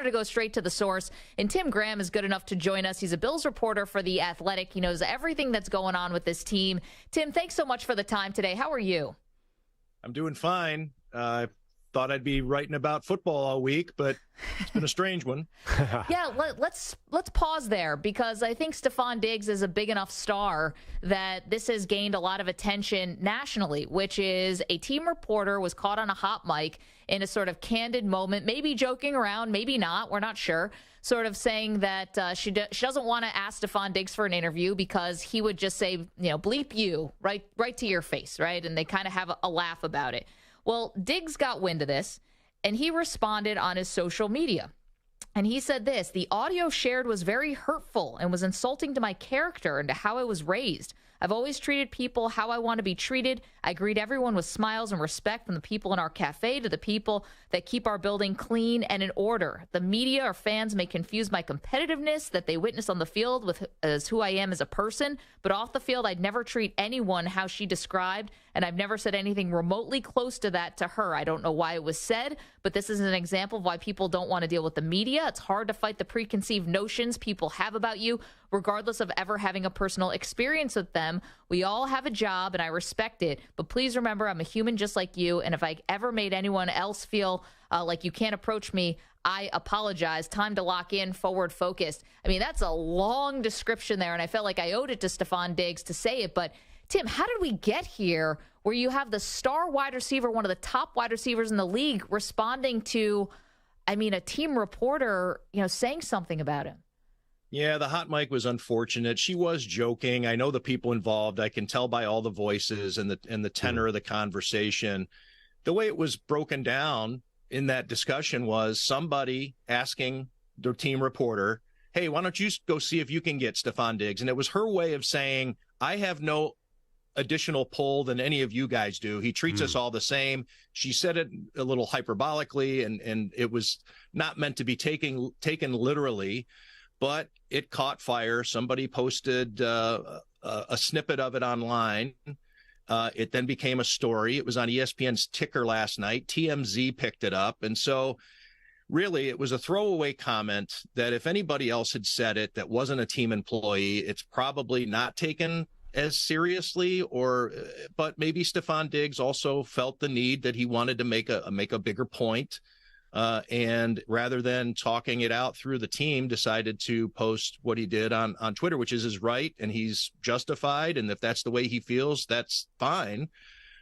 wanted to go straight to the source. And Tim Graham is good enough to join us. He's a Bills reporter for The Athletic. He knows everything that's going on with this team. Tim, thanks so much for the time today. How are you? I'm doing fine. Thought I'd be writing about football all week, but it's been a strange one. Yeah, let's pause there, because I think Stefon Diggs is a big enough star that this has gained a lot of attention nationally, which is a team reporter was caught on a hot mic in a sort of candid moment, maybe joking around, maybe not, we're not sure, sort of saying that she doesn't want to ask Stefon Diggs for an interview because he would just say, bleep you, right to your face, right? And they kind of have a laugh about it. Well, Diggs got wind of this, and he responded on his social media. And he said this: the audio shared was very hurtful and was insulting to my character and to how I was raised. I've always treated people how I want to be treated. I greet everyone with smiles and respect, from the people in our cafe to the people that keep our building clean and in order. The media or fans may confuse my competitiveness that they witness on the field with as who I am as a person, but off the field, I'd never treat anyone how she described, and I've never said anything remotely close to that to her. I don't know why it was said, but this is an example of why people don't want to deal with the media. It's hard to fight the preconceived notions people have about you, regardless of ever having a personal experience with them. We all have a job, and I respect it. But please remember, I'm a human just like you, and if I ever made anyone else feel like you can't approach me, I apologize. Time to lock in, forward focused. I mean, that's a long description there, and I felt like I owed it to Stefon Diggs to say it. But, Tim, how did we get here where you have the star wide receiver, one of the top wide receivers in the league, responding to, a team reporter, saying something about him? Yeah, the hot mic was unfortunate. She was joking. I know the people involved. I can tell by all the voices and the tenor of the conversation. The way it was broken down in that discussion was somebody asking the team reporter, hey, why don't you go see if you can get Stefon Diggs? And it was her way of saying, I have no additional pull than any of you guys do. He treats us all the same. She said it a little hyperbolically, and it was not meant to be taken literally. But it caught fire. Somebody posted a snippet of it online. It then became a story. It was on ESPN's ticker last night. TMZ picked it up. And so really it was a throwaway comment that if anybody else had said it that wasn't a team employee, it's probably not taken as seriously, but maybe Stefon Diggs also felt the need that he wanted to make a bigger point. And rather than talking it out through the team, decided to post what he did on Twitter, which is his right, and he's justified. And if that's the way he feels, that's fine.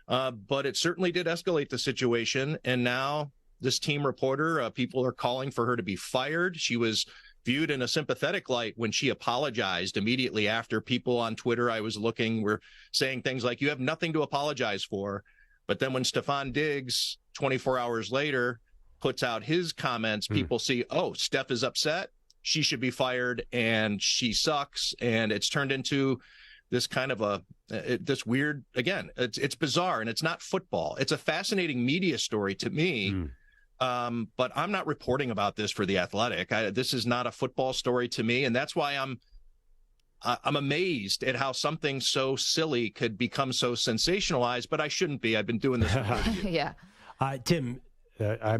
But it certainly did escalate the situation. And now this team reporter, people are calling for her to be fired. She was viewed in a sympathetic light when she apologized immediately after. People on Twitter I was looking were saying things like, you have nothing to apologize for. But then when Stefon Diggs, 24 hours later, puts out his comments, people see, oh, Steph is upset, she should be fired, and she sucks. And it's turned into this kind of this weird, again, it's bizarre, and it's not football. It's a fascinating media story to me, but I'm not reporting about this for The Athletic. This is not a football story to me, and that's why I'm amazed at how something so silly could become so sensationalized, but I shouldn't be. I've been doing this for years. Yeah. Tim,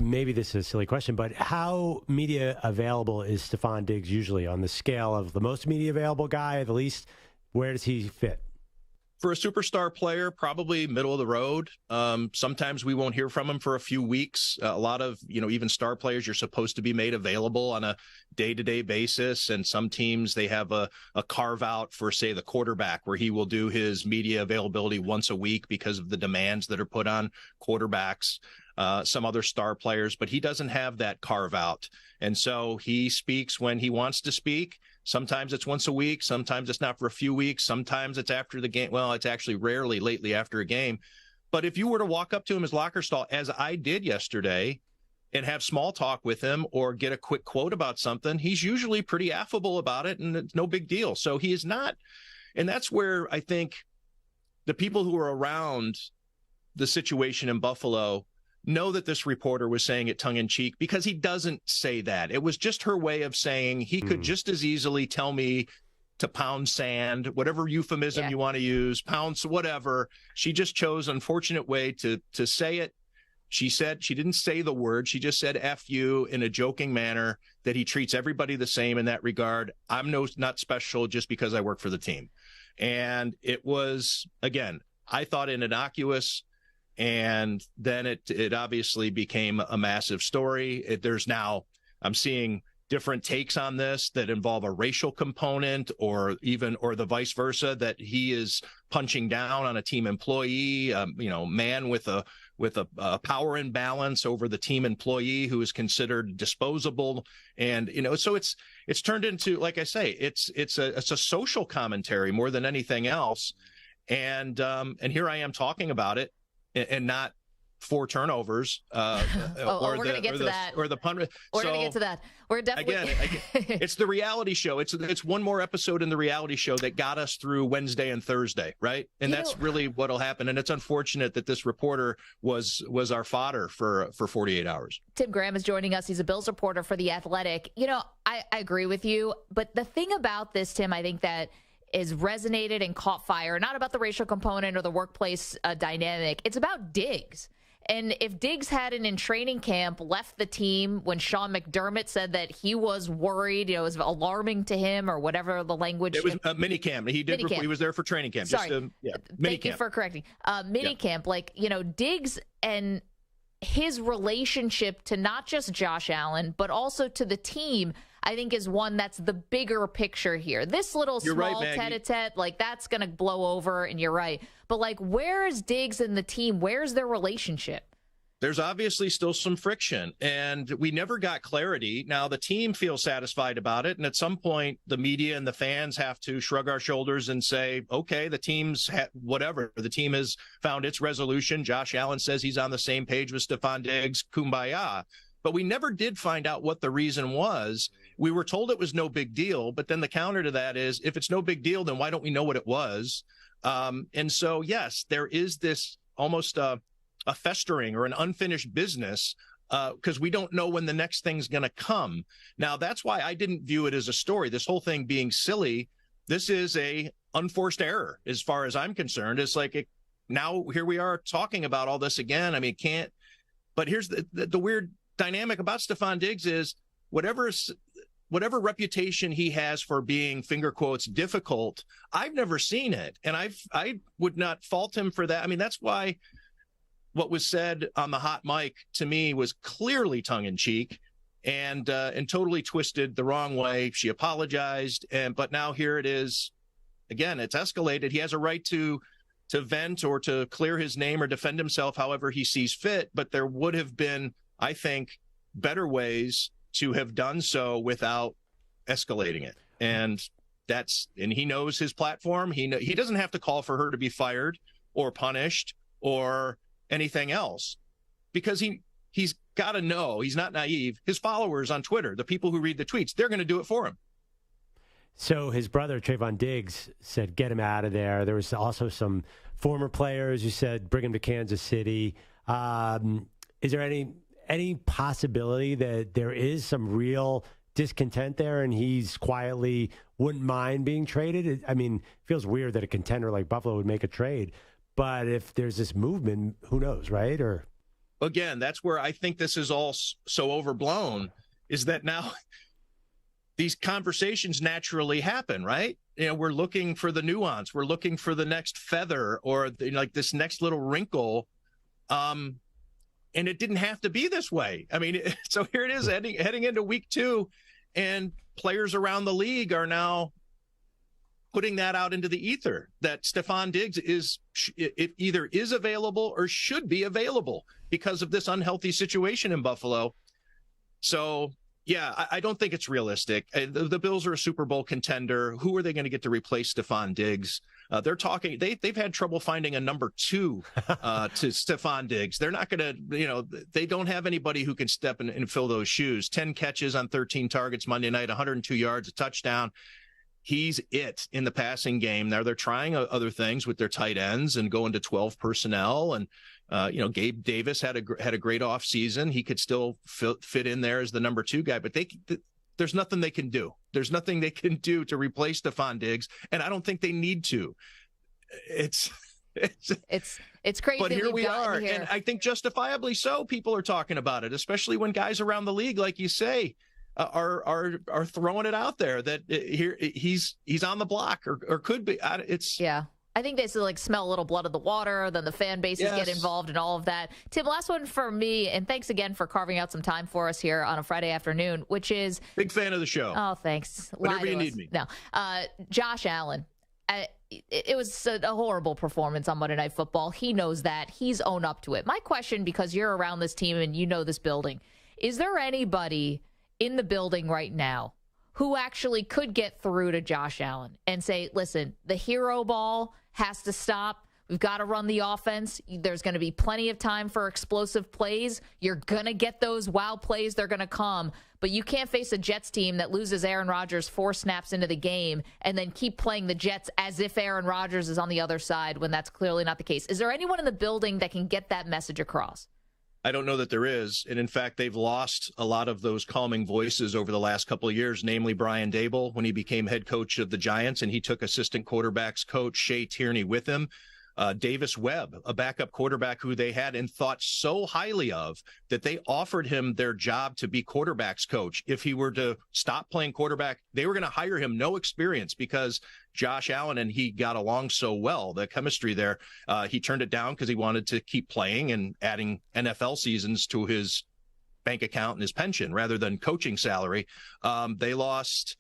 maybe this is a silly question, but how media available is Stefon Diggs usually on the scale of the most media available guy, the least? Where does he fit? For a superstar player, probably middle of the road. Sometimes we won't hear from him for a few weeks. A lot of, even star players, you're supposed to be made available on a day-to-day basis. And some teams, they have a carve out for, say, the quarterback, where he will do his media availability once a week because of the demands that are put on quarterbacks. Some other star players, but he doesn't have that carve out. And so he speaks when he wants to speak. Sometimes it's once a week. Sometimes it's not for a few weeks. Sometimes it's after the game. Well, it's actually rarely lately after a game. But if you were to walk up to him his locker stall, as I did yesterday, and have small talk with him or get a quick quote about something, he's usually pretty affable about it, and it's no big deal. So he is not. And that's where I think the people who are around the situation in Buffalo know that this reporter was saying it tongue-in-cheek, because he doesn't say that. It was just her way of saying he could just as easily tell me to pound sand, whatever euphemism you want to use, pounds, whatever. She just chose an unfortunate way to say it. She said, she didn't say the word. She just said F you in a joking manner, that he treats everybody the same in that regard. I'm not special just because I work for the team. And it was, again, I thought innocuous. And then it obviously became a massive story. I'm seeing different takes on this that involve a racial component or the vice versa, that he is punching down on a team employee, man with a power imbalance over the team employee who is considered disposable. And, so it's turned into, like I say, it's a social commentary more than anything else. And here I am talking about it and not 4 turnovers. We're going to get to that. Or the punt. We're going to get to that. We're definitely. Again, it's the reality show. It's one more episode in the reality show that got us through Wednesday and Thursday, right? And that's really what'll happen. And it's unfortunate that this reporter was our fodder for 48 hours. Tim Graham is joining us. He's a Bills reporter for The Athletic. I agree with you. But the thing about this, Tim, I think that is resonated and caught fire, not about the racial component or the workplace dynamic. It's about Diggs. And if Diggs hadn't in training camp left the team when Sean McDermott said that he was worried, it was alarming to him or whatever the language. It was mini camp. He did. He was there for training camp. Sorry. Thank you camp. for correcting. Mini camp, Diggs and his relationship to not just Josh Allen, but also to the team, I think is one that's the bigger picture here. This little small tete-a-tete, that's going to blow over, and you're right. But, where is Diggs and the team? Where's their relationship? There's obviously still some friction, and we never got clarity. Now, the team feels satisfied about it, and at some point, the media and the fans have to shrug our shoulders and say, okay, the team's whatever. The team has found its resolution. Josh Allen says he's on the same page with Stephon Diggs. Kumbaya. But we never did find out what the reason was. We were told it was no big deal, but then the counter to that is, if it's no big deal, then why don't we know what it was? And so, yes, there is this almost a festering or an unfinished business because we don't know when the next thing's going to come. Now, that's why I didn't view it as a story. This whole thing being silly, this is a unforced error as far as I'm concerned. It's now here we are talking about all this again. I mean, but here's the weird dynamic about Stephon Diggs is whatever reputation he has for being, finger quotes, difficult, I've never seen it. And I would not fault him for that. I mean, that's why what was said on the hot mic to me was clearly tongue in cheek and totally twisted the wrong way. She apologized. But now here it is again, it's escalated. He has a right to vent or to clear his name or defend himself however he sees fit. But there would have been, I think, better ways to have done so without escalating it. And he knows his platform. He doesn't have to call for her to be fired or punished or anything else because he's got to know, he's not naive. His followers on Twitter, the people who read the tweets, they're going to do it for him. So his brother, Trayvon Diggs, said, get him out of there. There was also some former players who said, bring him to Kansas City. Is there any possibility that there is some real discontent there and he's quietly wouldn't mind being traded? I mean, it feels weird that a contender like Buffalo would make a trade. But if there's this movement, who knows, right? Or again, that's where I think this is all so overblown, is that now these conversations naturally happen, right? We're looking for the nuance. We're looking for the next feather or this next little wrinkle. And it didn't have to be this way. I mean, so here it is heading into week 2, and players around the league are now putting that out into the ether that Stephon Diggs either is available or should be available because of this unhealthy situation in Buffalo. So, yeah, I don't think it's realistic. The Bills are a Super Bowl contender. Who are they going to get to replace Stephon Diggs? They're talking. They've had trouble finding a number 2 to Stephon Diggs. They're not going to, they don't have anybody who can step in and fill those shoes. 10 catches on 13 targets Monday night, 102 yards, a touchdown. He's it in the passing game. Now they're trying other things with their tight ends and going to 12 personnel. And Gabe Davis had a great offseason. He could still fit in there as the number 2 guy, but there's nothing they can do. There's nothing they can do to replace Stephon Diggs, and I don't think they need to. It's crazy. But here we are, here. and I think justifiably so. People are talking about it, especially when guys around the league, like you say, are throwing it out there that here he's on the block or could be. Yeah. I think they still smell a little blood in the water. Then the fan bases get involved in all of that. Tim, last one for me, and thanks again for carving out some time for us here on a Friday afternoon, which is big fan of the show. Oh, thanks. Whenever you need me. No, Josh Allen. It was a horrible performance on Monday Night Football. He knows that. He's owned up to it. My question, because you're around this team and you know this building, is there anybody in the building right now who actually could get through to Josh Allen and say, listen, the hero ball has to stop. We've got to run the offense. There's going to be plenty of time for explosive plays. You're going to get those wow plays. They're going to come. But you can't face a Jets team that loses Aaron Rodgers 4 snaps into the game and then keep playing the Jets as if Aaron Rodgers is on the other side when that's clearly not the case. Is there anyone in the building that can get that message across? I don't know that there is. And in fact, they've lost a lot of those calming voices over the last couple of years, namely Brian Dable when he became head coach of the Giants and he took assistant quarterbacks coach Shea Tierney with him. Davis Webb, a backup quarterback who they had and thought so highly of that they offered him their job to be quarterbacks coach. If he were to stop playing quarterback, they were going to hire him, no experience, because Josh Allen and he got along so well, the chemistry there. He turned it down because he wanted to keep playing and adding NFL seasons to his bank account and his pension rather than coaching salary. They lost...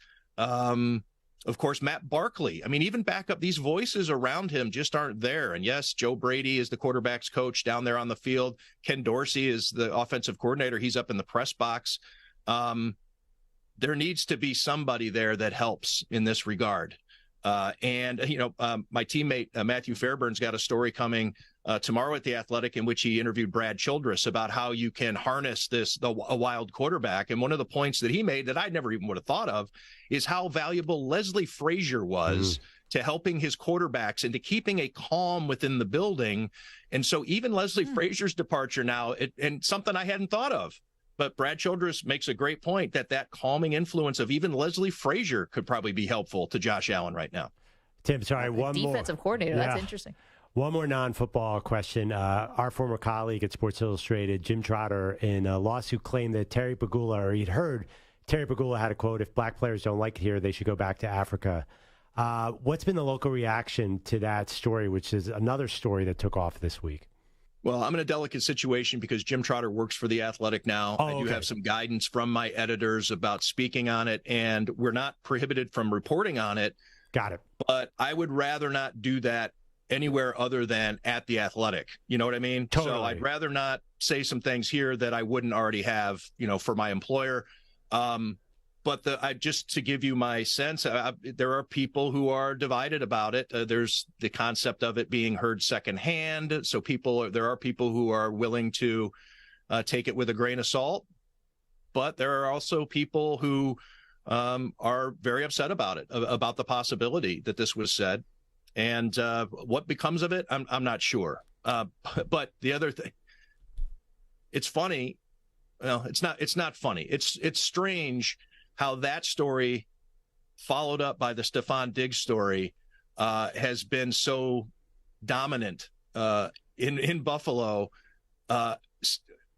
Of course, Matt Barkley. I mean, even back up, these voices around him just aren't there. And yes, Joe Brady is the quarterback's coach down there on the field. Ken Dorsey is the offensive coordinator. He's up in the press box. There needs to be somebody there that helps in this regard. My teammate, Matthew Fairburn's got a story coming tomorrow at The Athletic in which he interviewed Brad Childress about how you can harness a wild quarterback. And one of the points that he made that I never even would have thought of is how valuable Leslie Frazier was to helping his quarterbacks and to keeping a calm within the building. And so even Leslie Frazier's departure now, and something I hadn't thought of. But Brad Childress makes a great point that calming influence of even Leslie Frazier could probably be helpful to Josh Allen right now. Tim, sorry, one more. Defensive coordinator, that's interesting. One more non-football question. Our former colleague at Sports Illustrated, Jim Trotter, in a lawsuit claimed that Terry Pegula, or he'd heard Terry Pegula had a quote, if black players don't like it here, they should go back to Africa. What's been the local reaction to that story, which is another story that took off this week? Well, I'm in a delicate situation because Jim Trotter works for The Athletic now. I do have some guidance from my editors about speaking on it, and we're not prohibited from reporting on it. Got it. But I would rather not do that anywhere other than at The Athletic. You know what I mean? Totally. So I'd rather not say some things here that I wouldn't already have, for my employer. But just to give you my sense, there are people who are divided about it. There's the concept of it being heard secondhand. So there are people who are willing to take it with a grain of salt. But there are also people who are very upset about it, about the possibility that this was said. And what becomes of it, I'm not sure. But the other thing, it's funny. Well, it's not funny. It's strange how that story, followed up by the Stephon Diggs story, has been so dominant in Buffalo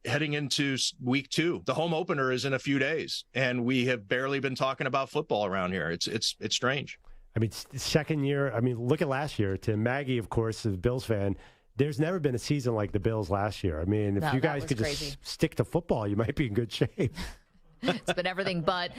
heading into week 2. The home opener is in a few days, and we have barely been talking about football around here. It's strange. I mean, second year. I mean, look at last year. To Maggie, of course, as a Bills fan, there's never been a season like the Bills last year. I mean, if you guys could just stick to football, you might be in good shape. It's been everything but.